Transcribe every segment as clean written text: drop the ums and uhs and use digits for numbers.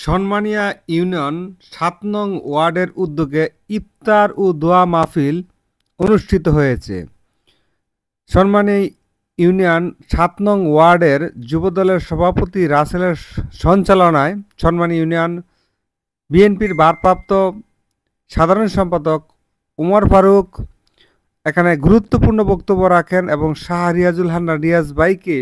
সনমানিয়া union ৭ নং ওয়ার্ডের উদ্যোগে ইফতার ও দোয়া মাহফিল অনুষ্ঠিত হয়েছে। সনমানিয়া ইউনিয়ন ৭ নং ওয়ার্ডের যুবদলের সভাপতি রাসেলের সঞ্চালনায় সনমানিয়া ইউনিয়ন বিএনপির ভারপ্রাপ্ত সাধারণ সম্পাদক উমর ফারুক এখানে গুরুত্বপূর্ণ বক্তব্য রাখেন এবং শাহ রিয়াজুল হান্নান রিয়াজ ভাইকে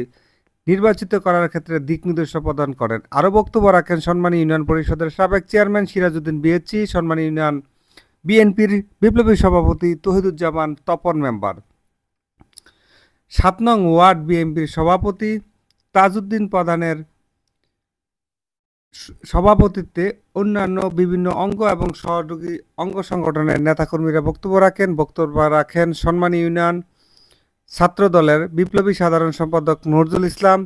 নির্বাচিত করার ক্ষেত্রে দিক নির্দেশনা প্রদান করেন। আরও বক্তব্য রাখেন সনমানিয়া ইউনিয়ন পরিষদের সাবেক চেয়ারম্যান সিরাজউদ্দিন বিএচি, সনমানিয়া ইউনিয়ন বিএনপির বিপ্লবী সভাপতি তৌহিদুজ্জামান তপন মেম্বার, ৭ নং ওয়ার্ড বিএনপির সভাপতি তাজউদ্দিন প্রধানের সভাপতিত্বে অন্যান্য বিভিন্ন অঙ্গ এবং সহযোগী অঙ্গ সংগঠনের নেতাকর্মীরা বক্তব্য রাখেন সনমানিয়া ইউনিয়ন ছাত্র দলের বিপ্লবী সাধারণ সম্পাদক নজরুল ইসলাম,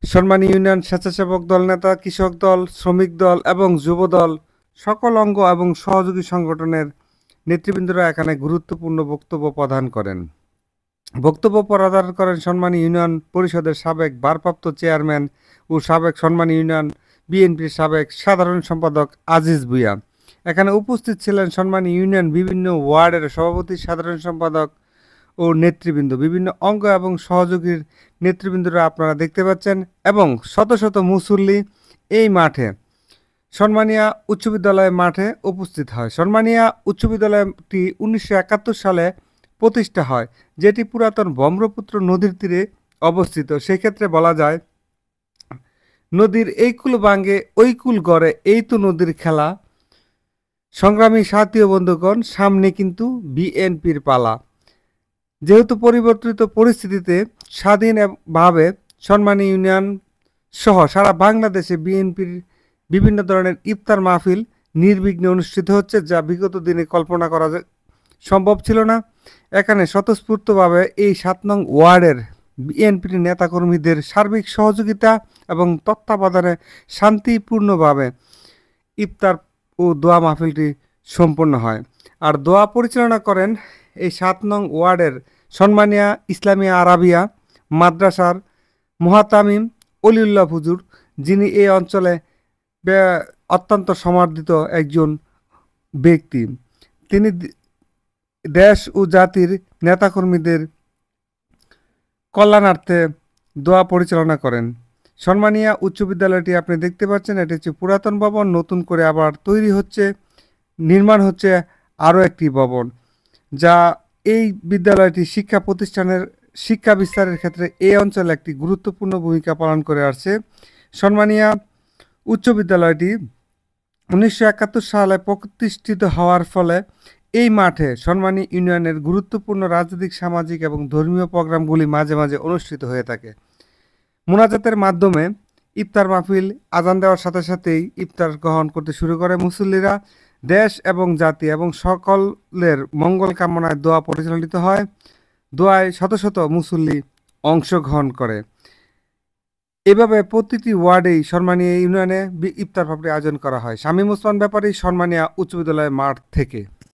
সনমানিয়া ইউনিয়ন স্বেচ্ছাসেবক দল নেতা, কৃষক দল, শ্রমিক দল এবং যুব দল সকল অঙ্গ এবং সহযোগী সংগঠনের নেতৃবৃন্দরা এখানে গুরুত্বপূর্ণ বক্তব্য প্রদান করেন। সনমানিয়া ইউনিয়ন পরিষদের সাবেক ভারপ্রাপ্ত চেয়ারম্যান ও সাবেক সনমানিয়া ইউনিয়ন বিএনপির সাবেক সাধারণ সম্পাদক আজিজ ভুঁইয়া। এখানে উপস্থিত ছিলেন সনমানিয়া ইউনিয়ন বিভিন্ন ওয়ার্ডের সভাপতি, সাধারণ সম্পাদক ও নেতৃবৃন্দ, বিভিন্ন অঙ্গ এবং সহযোগীর নেতৃবৃন্দরা আপনারা দেখতে পাচ্ছেন এবং শত শত মুসল্লি এই মাঠে সনমানিয়া উচ্চ বিদ্যালয় মাঠে উপস্থিত হয়। সনমানিয়া উচ্চ বিদ্যালয়টি 1971 সালে প্রতিষ্ঠা হয়, যেটি পুরাতন ব্রহ্মপুত্র নদীর তীরে অবস্থিত। সেক্ষেত্রে বলা যায় নদীর এই কুল ভাঙ্গে ওই কুল গড়ে, এই তো নদীর খেলা। সংগ্রামী সাথী ও বন্ধুগণ, সামনে কিন্তু বিএনপির পালা। যেহেতু পরিবর্তিত পরিস্থিতিতে স্বাধীনভাবে সনমানিয়া ইউনিয়ন সহ সারা বাংলাদেশে বিএনপির বিভিন্ন ধরনের ইফতার মাহফিল নির্বিঘ্নে অনুষ্ঠিত হচ্ছে, যা বিগত দিনে কল্পনা করা সম্ভব ছিল না। এখানে স্বতঃস্ফূর্তভাবে এই ৭ নং ওয়ার্ডের বিএনপির নেতাকর্মীদের সার্বিক সহযোগিতা এবং তত্ত্বাবধানে শান্তিপূর্ণভাবে ইফতার ও দোয়া মাহফিলটি সম্পন্ন হয়। আর দোয়া পরিচালনা করেন এই ৭ নং ওয়ার্ডের সনমানিয়া ইসলামিয়া আরাবিয়া মাদ্রাসার মুহাতামিম অলিউল্লাহ হুজুর, যিনি এই অঞ্চলে অত্যন্ত সমাদৃত একজন ব্যক্তি। তিনি দেশ ও জাতির নেতাকর্মীদের কল্যাণার্থে দোয়া পরিচালনা করেন। সনমানিয়া উচ্চ বিদ্যালয়টি আপনি দেখতে পাচ্ছেন, এটি হচ্ছে পুরাতন ভবন, নতুন করে আবার নির্মাণ হচ্ছে আরও একটি ভবন, যা এই বিদ্যালয়টি শিক্ষা প্রতিষ্ঠানের শিক্ষা বিস্তারের ক্ষেত্রে এই অঞ্চলে একটি গুরুত্বপূর্ণ ভূমিকা পালন করে আসছে। সনমানিয়া উচ্চ বিদ্যালয়টি 1971 সালে প্রতিষ্ঠিত হওয়ার ফলে এই মাঠে সনমানিয়া ইউনিয়নের গুরুত্বপূর্ণ রাজনৈতিক, সামাজিক এবং ধর্মীয় প্রোগ্রামগুলি মাঝে মাঝে অনুষ্ঠিত হয়ে থাকে। মোনাজাতের মাধ্যমে ইফতার মাহফিল আজান দেওয়ার সাথে সাথেই ইফতার গ্রহণ করতে শুরু করে মুসল্লিরা। দেশ এবং জাতি এবং সকলের মঙ্গল কামনায় দোয়া পরিচালিত হয়। দোয়ায় শত শত মুসল্লি অংশগ্রহণ করে। এভাবে প্রতিটি ওয়ার্ডেই সনমানিয়া ইউনিয়নে ইফতার পার্টির আয়োজন করা হয়। শামীম ওসমান ব্যাপারী, সনমানিয়া উচ্চ বিদ্যালয় মাঠ থেকে।